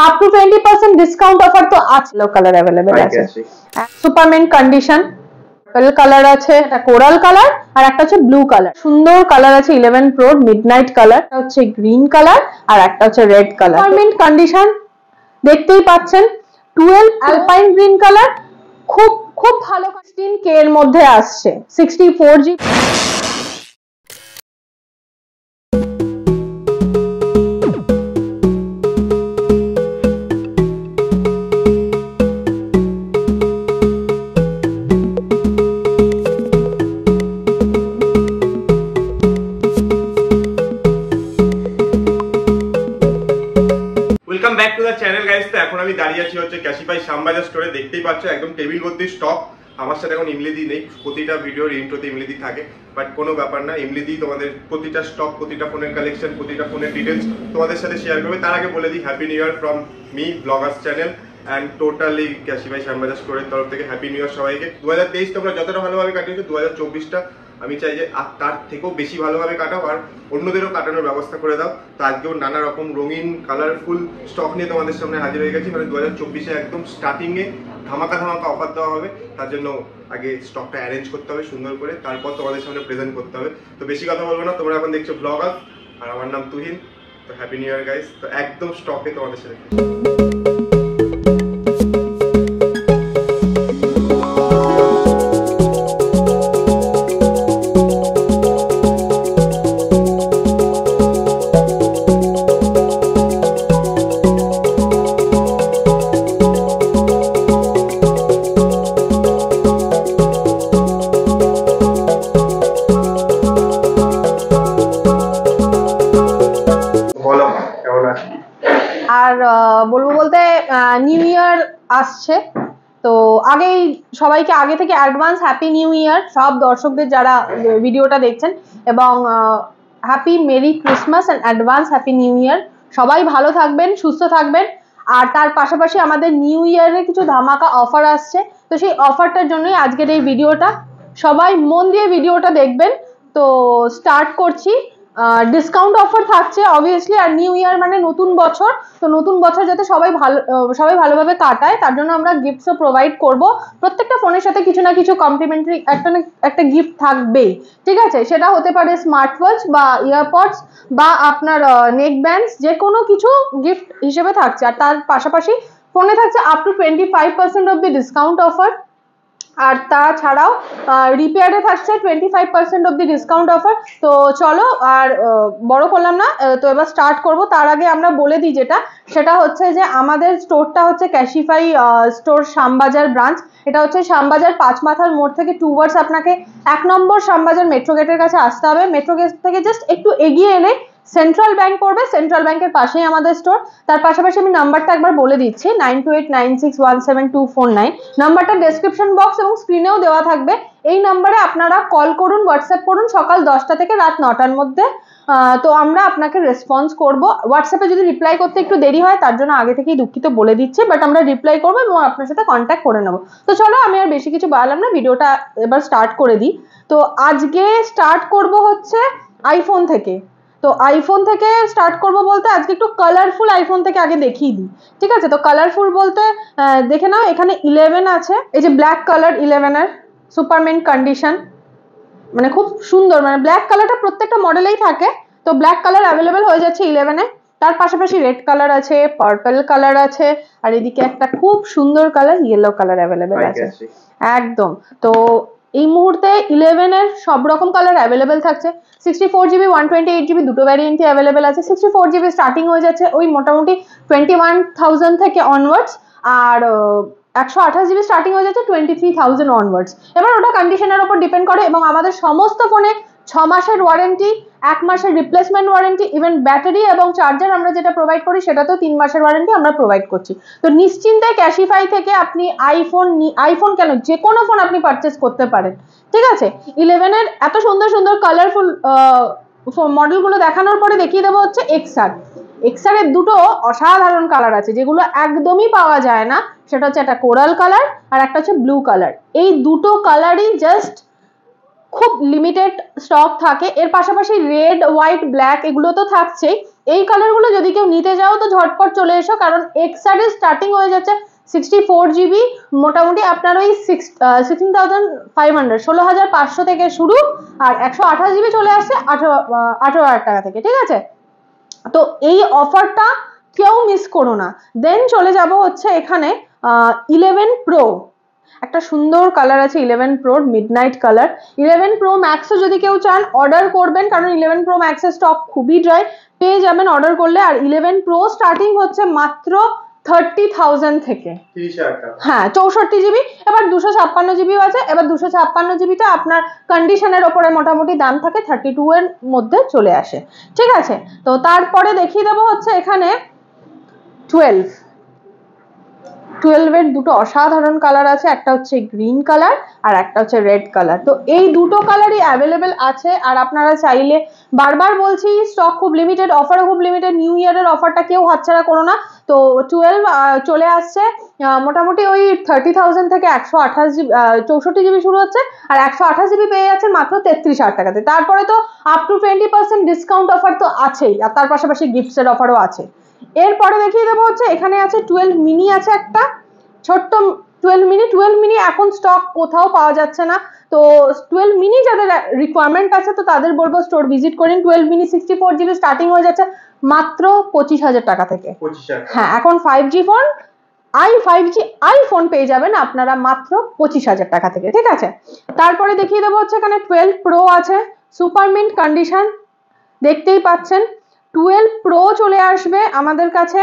Up to 20% discount offer তো আছে। Colour available আছে, সুপারমেন্ট কন্ডিশন পার্পল কালার আছে, এটা কোরাল কালার, আর একটা হচ্ছে ব্লু কালার। সুন্দর কালার আছে 11 প্রো মিডনাইট কালার, এটা হচ্ছে গ্রিন কালার, আর একটা হচ্ছে রেড কালার। সুপারমেন্ট কন্ডিশন দেখতেই পাচ্ছেন। 12 অ্যালপাইন গ্রিন কালার, খুব খুব ভালো। 16K এর মধ্যে আসছে, 64GB। Welcome back to the channel guys. তো এখন আমি দাঁড়িয়ে আছি হচ্ছে ক্যাশিফাই শ্যামবাজার স্টোরে। দেখতেই পাচ্ছ একদম টেবিল ভর্তি স্টক। আমার সাথে এখন ইমলিদি নেই, প্রতিটা ভিডিওর ইন্ট্রোতে ইমলিদি থাকে, বাট কোনো ব্যাপার না, ইমলিদি তোমাদের প্রতিটা স্টক, প্রতিটা ফোনের কালেকশন, প্রতিটা ফোনের ডিটেলস তোমাদের সাথে শেয়ার করবে। তার আগে বলে দিই happy new year from me bloggers channel and totally Cashify Shyambazar স্টোরের তরফ থেকে হ্যাপি নিউ ইয়ার সবাইকে। 2023 তোমরা যতটা ভালোভাবে কাটিয়েছো, 2024টা আমি চাই যে তার থেকেও বেশি ভালোভাবে কাটাও, আর অন্যদেরও কাটানোর ব্যবস্থা করে দাও। তো আজকেও নানা রকম রঙিন কালারফুল স্টক নিয়ে তোমাদের সামনে হাজির হয়ে গেছি। মানে 2024-এ একদম স্টার্টিংয়ে ধামাকা অফার দেওয়া হবে, তার জন্য আগে স্টকটা অ্যারেঞ্জ করতে হবে সুন্দর করে, তারপর তোমাদের সামনে প্রেজেন্ট করতে হবে। তো বেশি কথা বলবো না, তোমরা এখন দেখছো ব্লগার, আর আমার নাম তুহিন। তো হ্যাপি নিউ ইয়ার গাইস। তো একদম স্টকে তোমাদের সাথে বলবো বলতে নিউ ইয়ার আসছে, তো আগেই সবাইকে আগে থেকে অ্যাডভান্স হ্যাপি নিউ ইয়ার সব দর্শকদের যারা ভিডিওটা দেখছেন, এবং happy merry Christmas and advance happy new ইয়ার। সবাই ভালো থাকবেন, সুস্থ থাকবেন। আর তার পাশাপাশি আমাদের নিউ ইয়ারে কিছু ধামাকা অফার আসছে, তো সেই অফারটার জন্যই আজকের এই ভিডিওটা। সবাই মন দিয়ে ভিডিওটা দেখবেন। তো স্টার্ট করছি। ডিসকাউন্ট অফার থাকছে অবভিয়াসলি, আর নিউ ইয়ার মানে নতুন বছর, তো নতুন বছর যাতে সবাই ভালোভাবে কাটায় তার জন্য আমরা গিফটসও প্রোভাইড করব। প্রত্যেকটা ফোনের সাথে কিছু না কিছু কমপ্লিমেন্টারি একটা গিফট থাকবেই, ঠিক আছে? সেটা হতে পারে স্মার্ট ওয়াচ বা ইয়ারপডস বা আপনার নেক ব্যান্ডস, যে কোনো কিছু গিফট হিসেবে থাকছে। আর তার পাশাপাশি ফোনে থাকছে আপ টু 25% অব্দি ডিসকাউন্ট অফার। আর তাছাড়াও রিপেয়ারে থাকছে 25% অব্দি ডিসকাউন্ট অফার। তো চলো আর বড় করলাম না, তো এবার স্টার্ট করব। তার আগে আমরা বলে দিই সেটা হচ্ছে যে আমাদের স্টোরটা হচ্ছে ক্যাশিফাই স্টোর শ্যামবাজার ব্রাঞ্চ। এটা হচ্ছে শ্যামবাজার 5 মাথার মোড় থেকে টুয়ার্ডস আপনাকে 1 নম্বর শ্যামবাজার মেট্রো গেটের কাছে আসতে হবে। মেট্রো গেট থেকে জাস্ট একটু এগিয়ে এলে সেন্ট্রাল ব্যাংক পড়বে, সেন্ট্রাল ব্যাংকের পাশেই আমাদের স্টোর। তার পাশাপাশি আমি নাম্বারটা একবার বলে দিচ্ছি, 9289617249। নাম্বারটা ডেসক্রিপশন বক্স এবং স্ক্রিনেও দেওয়া থাকবে। এই নাম্বারে আপনারা কল করুন, হোয়াটসঅ্যাপ করুন সকাল 10টা থেকে রাত 9টার মধ্যে। তো আমরা আপনাকে রেসপন্স করব। হোয়াটসঅ্যাপে যদি রিপ্লাই করতে একটু দেরি হয় তার জন্য আগে থেকেই দুঃখিত বলে দিচ্ছি, বাট আমরা রিপ্লাই করবো এবং আপনার সাথে কন্ট্যাক্ট করে নেব। তো চলো আমি আর বেশি কিছু বললাম না, ভিডিওটা এবার স্টার্ট করে দিই। তো আজকে স্টার্ট করব হচ্ছে আইফোন থেকে। তো আইফোন থেকে স্টার্ট করব বলতে আজকে একটু কালারফুল আইফোন থেকে আগে দেখিয়ে দিই, ঠিক আছে? তো কালারফুল বলতে দেখে নাও, এখানে 11 আছে, এই যে ব্ল্যাক কালার 11-এর সুপারমেন্ট কন্ডিশন, মানে খুব সুন্দর, মানে ব্ল্যাক কালারটা প্রত্যেকটা মডেলেই থাকে। তো ব্ল্যাক কালার অ্যাভেলেবেল হয়ে যাচ্ছে 11-এ। তার পাশাপাশি রেড কালার আছে, পার্পল কালার আছে, আর এদিকে একটা খুব সুন্দর কালার ইয়েলো কালার অ্যাভেলেবেল আছে একদম। তো এই মুহূর্তে 11-এর সব রকম কালার অ্যাভেলেবেল থাকছে। 64GB 128GB দুটো ভ্যারিয়েন্টই অ্যাভেলেবেল আছে। 64GB স্টার্টিং হয়ে যাচ্ছে ওই মোটামুটি 21,000 থেকে অনওয়ার্ডস, আর 128GB স্টার্টিং হয়ে যাচ্ছে 23,000 অনওয়ার্ডস। এবার ওটা কন্ডিশনের উপর ডিপেন্ড করে, এবং আমাদের সমস্ত ফোনে 6 মাসের ওয়ারেন্টি, 1 মাসের রিপ্লেসমেন্ট ওয়ারেন্টি, ইভেন ব্যাটারি এবং চার্জার আমরা যেটা প্রোভাইড করি সেটাতেও 3 মাসের ওয়ারেন্টি আমরা প্রোভাইড করছি। তো নিশ্চিন্তে ক্যাশিফাই থেকে আপনি আইফোন কেন, যে কোনো ফোন আপনি পারচেস করতে পারেন, ঠিক আছে? 11-এর এত সুন্দর সুন্দর কালারফুল মডেলগুলো দেখানোর পরে দেখিয়ে দেবো হচ্ছে এক্সআর এর দুটো অসাধারণ কালার আছে যেগুলো একদমই পাওয়া যায় না। সেটা হচ্ছে একটা কোরাল কালার আর একটা হচ্ছে ব্লু কালার। এই দুটো কালারই জাস্ট খুব লিমিটেড স্টক থাকে। এর পাশাপাশি রেড, হোয়াইট, ব্ল্যাক এগুলো তো থাকছেই। এই কালারগুলো যদি কেউ নিতে যাও তো ঝটপট চলে এসো, কারণ এক্সআর এর স্টার্টিং হয়ে যাচ্ছে 64 জিবি, মোটামুটি আপনার ওই 16,500 16,500 থেকে শুরু, আর 128 জিবি চলে আসছে 18,000 টাকা থেকে, ঠিক আছে। তো এই অফারটা কেউ মিস করো না। দেন চলে যাব হচ্ছে এখানে 11 প্রো, একটা সুন্দর কালার আছে 11 প্রোর, মিডনাইট কালার। 11 প্রো ম্যাক্সও যদি কেউ চান অর্ডার করবেন, কারণ 11 প্রো ম্যাক্সের স্টক খুবই ড্রাই, পেয়ে যাবেন অর্ডার করলে। আর 11 প্রো স্টার্টিং হচ্ছে মাত্র 30,000 থেকে, 30,000 টাকা। হ্যাঁ 64 জিবি, এবার 256 জিবিও আছে। এবার 256 জিবিটা আপনার কন্ডিশনের ওপরে মোটামুটি দাম থাকে, 32 এর মধ্যে চলে আসে, ঠিক আছে। তো তারপরে দেখিয়ে দেবো হচ্ছে এখানে 12 এর দুটো অসাধারণ কালার আছে, একটা হচ্ছে গ্রিন কালার আর একটা হচ্ছে রেড কালার। তো এই দুটো কালারই অ্যাভেলেবেল আছে, আর আপনারা চাইলে, বারবার বলছি স্টক খুব লিমিটেড, অফারও খুব লিমিটেড, নিউ ইয়ারের অফারটা কেউ হাতছাড়া করো না। তো 12 চলে আসছে মোটামুটি ওই 30,000 থেকে 128 জিবি, 64 জিবি শুরু হচ্ছে, আর 128 জিবি পেয়ে যাচ্ছে মাত্র 33,000 টাকাতে। তারপরে তো আপ টু 20% ডিসকাউন্ট অফার তো আছেই, আর তার পাশাপাশি গিফটসের অফারও আছে। এরপরে দেখিয়ে দেবো হচ্ছে এখানে আছে 12 মিনি, আছে একটা ছোট্ট 12 মিনি এখন স্টক কোথাও পাওয়া যাচ্ছে না। তো 12 মিনি যাদের রিকোয়ারমেন্ট আছে তো তাদের বলবো স্টোর ভিজিট করেন। 12 মিনি 64 জিবি স্টার্টিং হয়ে যাচ্ছে মাত্র 25,000 টাকা থেকে। হ্যাঁ, এখন 5G ফোন, 5G আইফোন পেয়ে যাবেন আপনারা মাত্র 25,000 টাকা থেকে, ঠিক আছে। তারপরে দেখিয়ে দেবো হচ্ছে এখানে 12 প্রো আছে, সুপার মিন্ট কন্ডিশন, দেখতেই পাচ্ছেন। 12 প্রো চলে আসবে আমাদের কাছে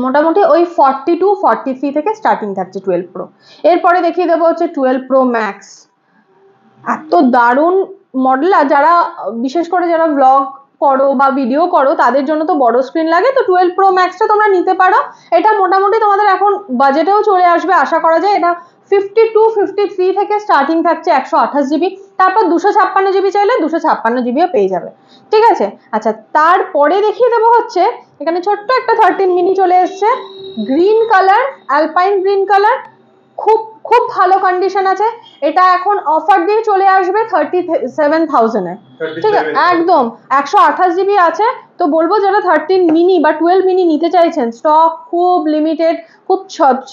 মোটামুটি ওই 42-43 থেকে স্টার্টিং থাকছে 12 প্রো। এরপরে দেখিয়ে দেবো হচ্ছে 12 প্রো ম্যাক্স, এত দারুণ মডেল। আর যারা বিশেষ করে যারা ব্লগ করো বা ভিডিও করো তাদের জন্য তো বড় স্ক্রিন লাগে, তো 12 প্রো ম্যাক্সটা তোমরা নিতে পারো। এটা মোটামুটি তোমাদের এখন বাজেটেও চলে আসবে আশা করা যায়। এটা 52-53 থেকে স্টার্টিং থাকছে 128 জিবি, তারপর 256 জিবি চাইলে 256 জিবিও পেয়ে যাবে, ঠিক আছে। আচ্ছা, তারপরে দেখিয়ে দেবো হচ্ছে এখানে ছোট্ট একটা 13 মিনি চলে এসছে, green colour, alpine green colour, খুব খুব ভালো কন্ডিশন আছে। এটা এখন অফার দিয়ে চলে আসবে 37,000 এ, ঠিক আছে, একদম 128 জিবি আছে। তো বলবো যারা 13 মিনি বা 12 মিনি নিতে চাইছেন, স্টক খুব লিমিটেড, খুব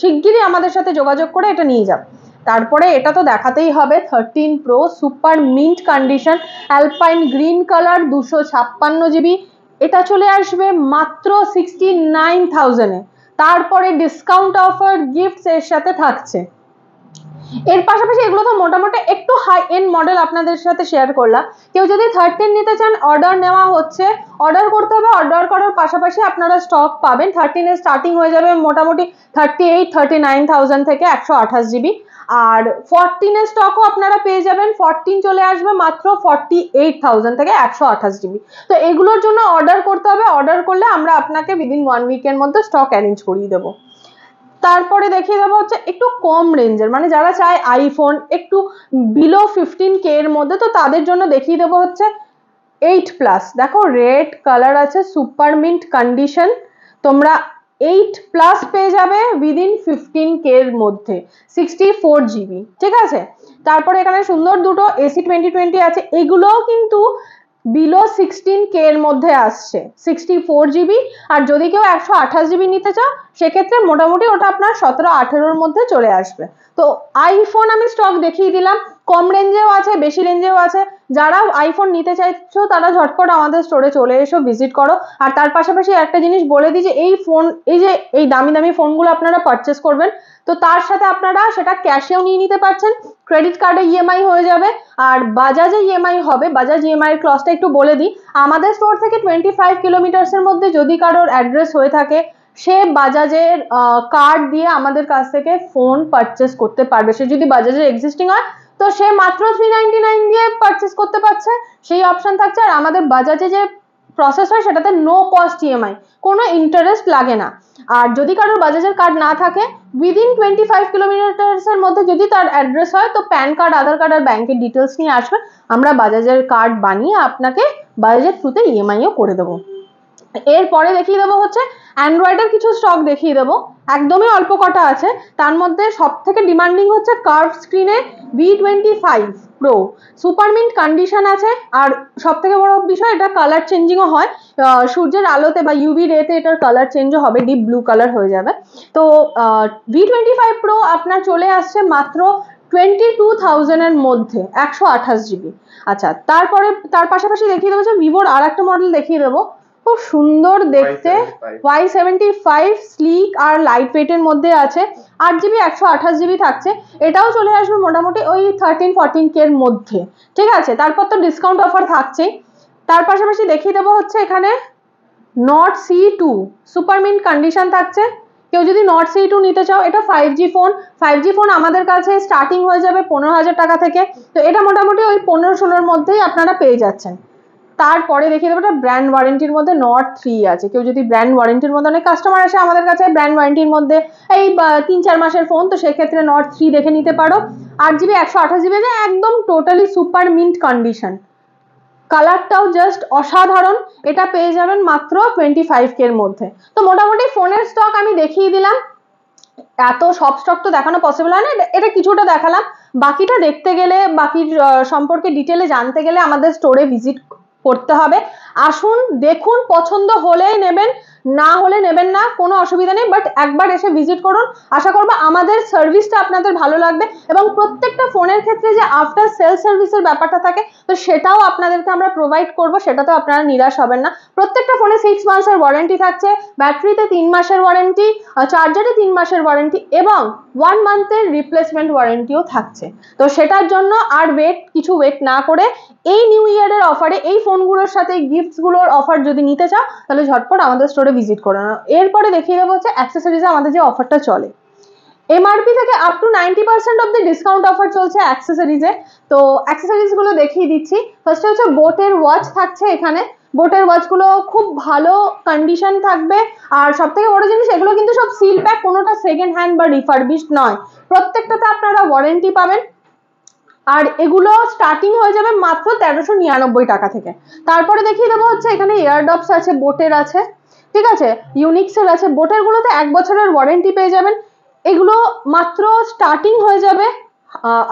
শিগগিরই আমাদের সাথে যোগাযোগ করে এটা নিয়ে যাও। তারপরে এটা তো দেখাতেই হবে 13 pro super mint condition, alpine green colour, 256 GB, এটা চলে আসবে মাত্র 69,000 এ। তারপরে ডিসকাউন্ট অফার, গিফটস এর সাথে থাকছে। এর পাশাপাশি এগুলো তো মোটামুটি একটু হাই এন্ড মডেল আপনাদের সাথে শেয়ার করলাম। কেউ যদি 13 নিতে চান অর্ডার নেওয়া হচ্ছে, অর্ডার করতে হবে। অর্ডার করার পাশাপাশি আপনারা স্টক পাবেন। 13 এর স্টার্টিং হয়ে যাবে মোটামুটি 38-39,000 থেকে 128 জিবি, আর 14 এর স্টকও আপনারা পেয়ে যাবেন। 14 চলে আসবে মাত্র 48,000 থেকে 128 জিবি। তো এগুলোর জন্য অর্ডার করতে হবে, অর্ডার করলে আমরা আপনাকে উইদিন 1 উইকের মধ্যে স্টক অ্যারেঞ্জ করিয়ে দেবো। তারপরে দেখিয়ে দেবো হচ্ছে একটু কম রেঞ্জের, মানে যারা চায় আইফোন একটু বিলো 15K এর মধ্যে, তো তাদের জন্য দেখিয়ে দেবো হচ্ছে 8+। দেখো রেড কালার আছে, সুপার মিন্ট কন্ডিশন, তোমরা 8+ পেয়ে যাবে উইদিন 15K এর মধ্যে, 64 জিবি, ঠিক আছে। তারপরে এখানে সুন্দর দুটো AC2020 আছে, এগুলোও কিন্তু বিলো 16K এর মধ্যে আসছে, 64 জিবি। আর যদি কেউ 128 জিবি নিতে চাও সেক্ষেত্রে মোটামুটি ওটা আপনার 17-18 মধ্যে চলে আসবে। তো আইফোন আমি স্টক দেখিয়ে দিলাম, কম রেঞ্জেও আছে, বেশি রেঞ্জেও আছে। যারা আইফোন নিতে চাইছো তারা ঝটপট আমাদের স্টোরে চলে এসো, ভিজিট করো। আর তার পাশাপাশি একটা জিনিস বলে দিই যে এই ফোন, এই যে এই দামি দামি ফোনগুলো আপনারা পারচেস করবেন, তো তার সাথে আপনারা সেটা ক্যাশেও নিয়ে নিতে পারছেন, ক্রেডিট কার্ডে ইএমআই হয়ে যাবে, আর বাজাজে ইএমআই হবে। বাজাজ ইএমআই এর ক্লসটা একটু বলে দিই, আমাদের স্টোর থেকে 25 কিলোমিটার্সের মধ্যে যদি কারোর অ্যাড্রেস হয়ে থাকে, সে বাজাজের কার্ড দিয়ে আমাদের কাছ থেকে ফোন পারচেস করতে পারবে। সে যদি বাজাজের এক্সিস্টিং হয় তো সে মাত্র 399 দিয়ে পারচেস করতে পারছে, সেই অপশন থাকছে। আর আমাদের বাজাজে যে প্রসেস হয় সেটাতে নো কস্ট ইএমআই, কোনো ইন্টারেস্ট লাগে না। আর যদি কারোর বাজাজের কার্ড না থাকে, উইদিন 25 কিলোমিটার্সের মধ্যে যদি তার অ্যাড্রেস হয়, তো প্যান কার্ড, আধার কার্ড আর ব্যাংকের ডিটেলস নিয়ে আসবে, আমরা বাজাজের কার্ড বানিয়ে আপনাকে বাজাজের থ্রুতে ইএমআইও করে দেবো। এরপরে দেখিয়ে দেবো হচ্ছে অ্যান্ড্রয়েডের কিছু স্টক দেখিয়ে দেবো, একদমই অল্প কটা আছে। তার মধ্যে সব থেকে ডিমান্ডিং হচ্ছে কার্ভ স্ক্রিনে V25, pro, super mint condition আছে। আর সব থেকে বড় বিষয়, এটা কালার চেঞ্জিংও হয়, সূর্যের আলোতে বা ইউভি রেতে এটার কালার চেঞ্জও হবে, ডিপ ব্লু কালার হয়ে যাবে। তো V25 প্রো আপনার চলে আসছে মাত্র 22,000 এর মধ্যে, 128 GB। আচ্ছা, তারপরে তার পাশাপাশি দেখিয়ে দেবো যে ভিভোর আর একটা মডেল দেখিয়ে দেবো, খুব সুন্দর দেখতে, Y75 স্লিক আর লাইট ওয়েটের মধ্যে আছে, 8GB 128GB থাকছে। এটাও চলে আসবে মোটামুটি ওই 13-14K এর মধ্যে, ঠিক আছে। তারপর তো ডিসকাউন্ট অফার থাকছেই। তার পাশাপাশি দেখিয়ে দেবো হচ্ছে এখানে not C2 super mint condition থাকছে। কেউ যদি নট C2 নিতে চাও, এটা 5G ফোন। 5G ফোন আমাদের কাছে স্টার্টিং হয়ে যাবে 15,000 টাকা থেকে। তো এটা মোটামুটি ওই 15-16 মধ্যেই আপনারা পেয়ে যাচ্ছেন। তারপরে দেখিয়ে দেবো, এটা ব্র্যান্ড ওয়ারেন্টির মধ্যে নট 3 আছে। কেউ যদি ব্র্যান্ড ওয়ারেন্টির মধ্যে, অনেক কাস্টমার আসে আমাদের কাছে ব্র্যান্ড ওয়ারেন্টির মধ্যে এই 3-4 মাসের ফোন, তো সেক্ষেত্রে নট 3 দেখে নিতে পারো। 8GB 128GB, একদম টোটালি সুপার মিন্ট কন্ডিশন, কালারটাও জাস্ট অসাধারণ। এটা পেয়ে যাবেন মাত্র 25K এর মধ্যে। তো মোটামুটি ফোনের স্টক আমি দেখিয়ে দিলাম, এত সব স্টক তো দেখানো পসিবল হয় না, এটা কিছুটা দেখালাম। বাকিটা দেখতে গেলে, বাকির সম্পর্কে ডিটেলে জানতে গেলে আমাদের স্টোরে ভিজিট করতে হবে। আসুন, দেখুন, পছন্দ হলেই নেবেন, না হলে নেবেন না, কোনো অসুবিধা নেই, বাট একবার এসে ভিজিট করুন। আশা করবো আমাদের সার্ভিসটা আপনাদের ভালো লাগবে, এবং প্রত্যেকটা ফোনের ক্ষেত্রে যে আফটার সেল সার্ভিসের ব্যাপারটা থাকে, তো সেটাও আপনাদেরকে আমরা প্রোভাইড করবো, সেটাতেও আপনারা নিরাশ হবেন না। প্রত্যেকটা ফোনে 6 মাসের ওয়ারেন্টি থাকছে, ব্যাটারিতে 3 মাসের ওয়ারেন্টি, চার্জারে 3 মাসের ওয়ারেন্টি, এবং 1 মান্থের রিপ্লেসমেন্ট ওয়ারেন্টিও থাকছে। তো সেটার জন্য আর কিছু ওয়েট না করে এই নিউ ইয়ারের অফারে এই ফোনগুলোর সাথে গিফটসগুলোর অফার যদি নিতে চাও, তাহলে ঝটপট আমাদের স্টোরে ভিজিট করে নাও। এরপরে দেখিয়ে দেবো হচ্ছে অ্যাক্সেসরিজে আমাদের যে অফারটা চলে, এমআরপি থেকে আপ টু 90% অব্দি ডিসকাউন্ট অফার চলছে অ্যাক্সেসরিজে। তো অ্যাক্সেসরিজ গুলো দেখিয়ে দিচ্ছি। ফার্স্টে হচ্ছে বোটের ওয়াচ থাকছে এখানে। বোটের ওয়াচগুলো খুব ভালো কন্ডিশন থাকবে, আর সব থেকে বড় জিনিস, এগুলো কিন্তু সব সিল প্যাক, কোনোটা সেকেন্ড হ্যান্ড বা রিফারবিশড নয়, প্রত্যেকটাতে আপনারা ওয়ারেন্টি পাবেন। আর এগুলো স্টার্টিং হয়ে যাবে মাত্র 1399 টাকা থেকে। তারপরে দেখিয়ে দেবো হচ্ছে এখানে এয়ারডপস আছে, বোটের আছে, ঠিক আছে, ইউনিক্সের আছে। বোটের গুলোতে 1 বছরের ওয়ারেন্টি পেয়ে যাবেন। এগুলো মাত্র স্টার্টিং হয়ে যাবে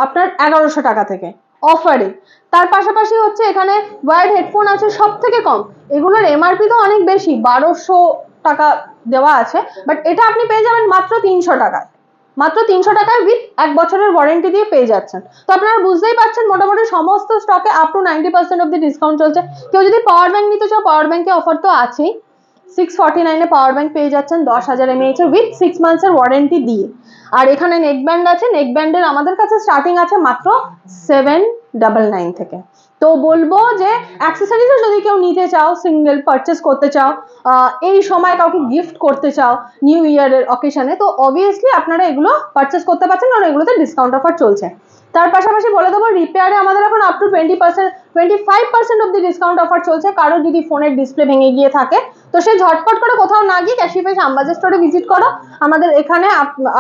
আপনার 1100 টাকা থেকে অফারে। তার পাশাপাশি হচ্ছে এখানে ওয়ার্ড হেডফোন আছে, সব থেকে কম, এগুলোর এমআরপি তো অনেক বেশি, 1200 টাকা দেওয়া আছে, বাট এটা আপনি পেয়ে যাবেন মাত্র 300 টাকায়, মাত্র 300 টাকায় উইথ 1 বছরের ওয়ারেন্টি দিয়ে পেয়ে যাচ্ছেন। তো আপনারা বুঝতেই পারছেন মোটামুটি সমস্ত স্টকে আপ টু 90% অব্দি ডিসকাউন্ট চলছে। কেউ যদি পাওয়ার ব্যাংক নিতে চাও, পাওয়ার ব্যাংকে অফার তো আছেই, 649 এ পাওয়ার ব্যাংক পেয়ে যাচ্ছেন 10,000 mAh উইথ 6 মান্থসের ওয়ারেন্টি দিয়ে। আর এখানে নেক ব্যান্ড আছে, নেক ব্যান্ডের আমাদের কাছে স্টার্টিং আছে মাত্র 799 থেকে। তো বলবো যে অ্যাক্সেসরিজ যদি কেউ নিতে চাও, সিঙ্গেল পারচেস করতে চাও, এই সময় কাউকে গিফট করতে চাও নিউ ইয়ারের অকেশনে, তো অবভিয়াসলি আপনারা এগুলো পারচেস করতে পারছেন, কারণ এগুলোতে ডিসকাউন্ট অফার চলছে। তার পাশাপাশি বলে দেবো, রিপেয়ারে আমাদের এখন আপ টু 25% অব্দি ডিসকাউন্ট অফার চলছে। কারো যদি ফোনের ডিসপ্লে ভেঙে গিয়ে থাকে, তো সে ঝটপট করে কোথাও না গিয়ে ক্যাশিফাই শ্যামবাজার স্টোরে ভিজিট করো। আমাদের এখানে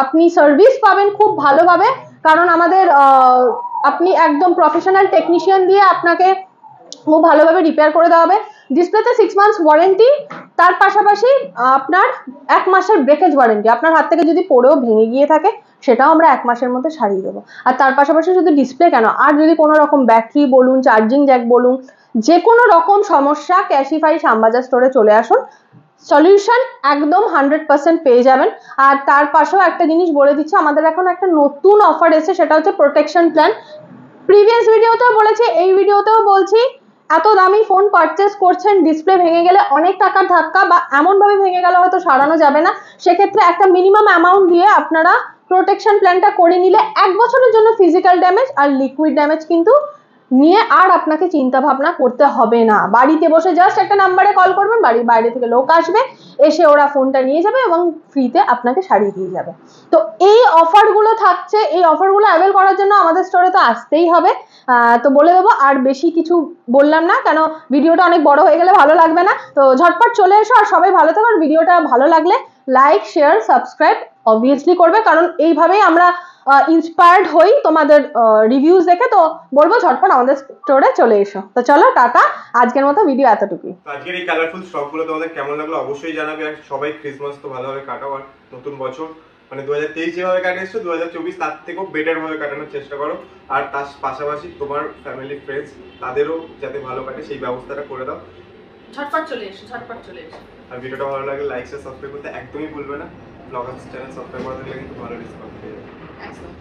আপনি সার্ভিস পাবেন খুব ভালোভাবে, কারণ আমাদের আপনি একদম প্রফেশনাল টেকনিশিয়ান দিয়ে আপনাকে খুব ভালোভাবে রিপেয়ার করে দেওয়া হবে। ডিসপ্লেতে 6 মান্থস ওয়ারেন্টি, তার পাশাপাশি আপনার 1 মাসের ব্রেকেজ ওয়ারেন্টি। আপনার হাত থেকে যদি পড়েও ভেঙে গিয়ে থাকে, সেটাও আমরা 1 মাসের মধ্যে সারিয়ে দেবো। আর তার পাশাপাশি শুধু ডিসপ্লে কেন, আর যদি কোনো রকম ব্যাটারি বলুন, চার্জিং জ্যাক বলুন, যে কোনো রকম সমস্যা, ক্যাশিফাই শ্যামবাজার স্টোরে চলে আসুন, সলিউশন একদম 100% পেয়ে যাবেন। আর তার পাশেও একটা জিনিস বলে দিচ্ছি, আমাদের এখন একটা নতুন অফার এসেছে, সেটা হচ্ছে প্রোটেকশন প্ল্যান। প্রিভিয়াস ভিডিওতেও বলেছি, এই ভিডিওতেও বলছি, এত দামি ফোন পারচেস করছেন, ডিসপ্লে ভেঙে গেলে অনেক টাকার ধাক্কা, বা এমনভাবে ভেঙে গেলে হয়তো সারানো যাবে না, সেক্ষেত্রে একটা মিনিমাম অ্যামাউন্ট দিয়ে আপনারা প্রোটেকশন প্ল্যানটা করে নিলে 1 বছরের জন্য ফিজিক্যাল ড্যামেজ আর লিকুইড ড্যামেজ কিন্তু নিয়ে আর আপনাকে চিন্তা ভাবনা করতে হবে না। বাড়িতে বসে জাস্ট একটা নাম্বারে কল করবেন, বাড়ির বাইরে থেকে লোক আসবে, এসে ওরা ফোনটা নিয়ে যাবে এবং ফ্রিতে আপনাকে সারিয়ে দিয়ে যাবে। তো এই অফারগুলো থাকছে, এই অফারগুলো অ্যাভেল করার জন্য আমাদের স্টোরে তো আসতেই হবে। তো বলে দেবো, আর বেশি কিছু বললাম না, কেন ভিডিওটা অনেক বড় হয়ে গেলে ভালো লাগবে না। তো ঝটপট চলে এসো, আর সবাই ভালো থাকো। আর ভিডিওটা ভালো লাগলে লাইক, শেয়ার, সাবস্ক্রাইব অবভিয়াসলি করবে, কারণ এইভাবেই আমরা ইন্সপায়ার্ড হই তোমাদের রিভিউজ দেখে। তো বলবো ঝটপট আমাদের স্টোরে চলে এসো। তো চলো, টাটা, আজকের মতো ভিডিও এতটুকুই। আজকের এই কালারফুল স্টকগুলো তোমাদের কেমন লাগলো অবশ্যই জানাবে। আর সবাই ক্রিসমাস তো ভালোভাবে কাটাও, আর নতুন বছর মানে 2023 যেভাবে কাটিয়েছো 2024 তার থেকেও বেটার ভাবে কাটানোর চেষ্টা করো। আর তার পাশাপাশি তোমার ফ্যামিলি ফ্রেন্ডস তাদেরও যাতে ভালো কাটে সেই ব্যবস্থাটা করে দাও। ঝটপট চলে এসো, ঝটপট চলে এসো। আর ভিডিওটা ভালো লাগলে লাইক শেয়ার সাবস্ক্রাইব করতে একদমই ভুলবে না। ব্লগার্স চ্যানেল সাবস্ক্রাইব করা থাকলে কিন্তু ভালো রেসপন্স পেয়ে যাবে। একদম।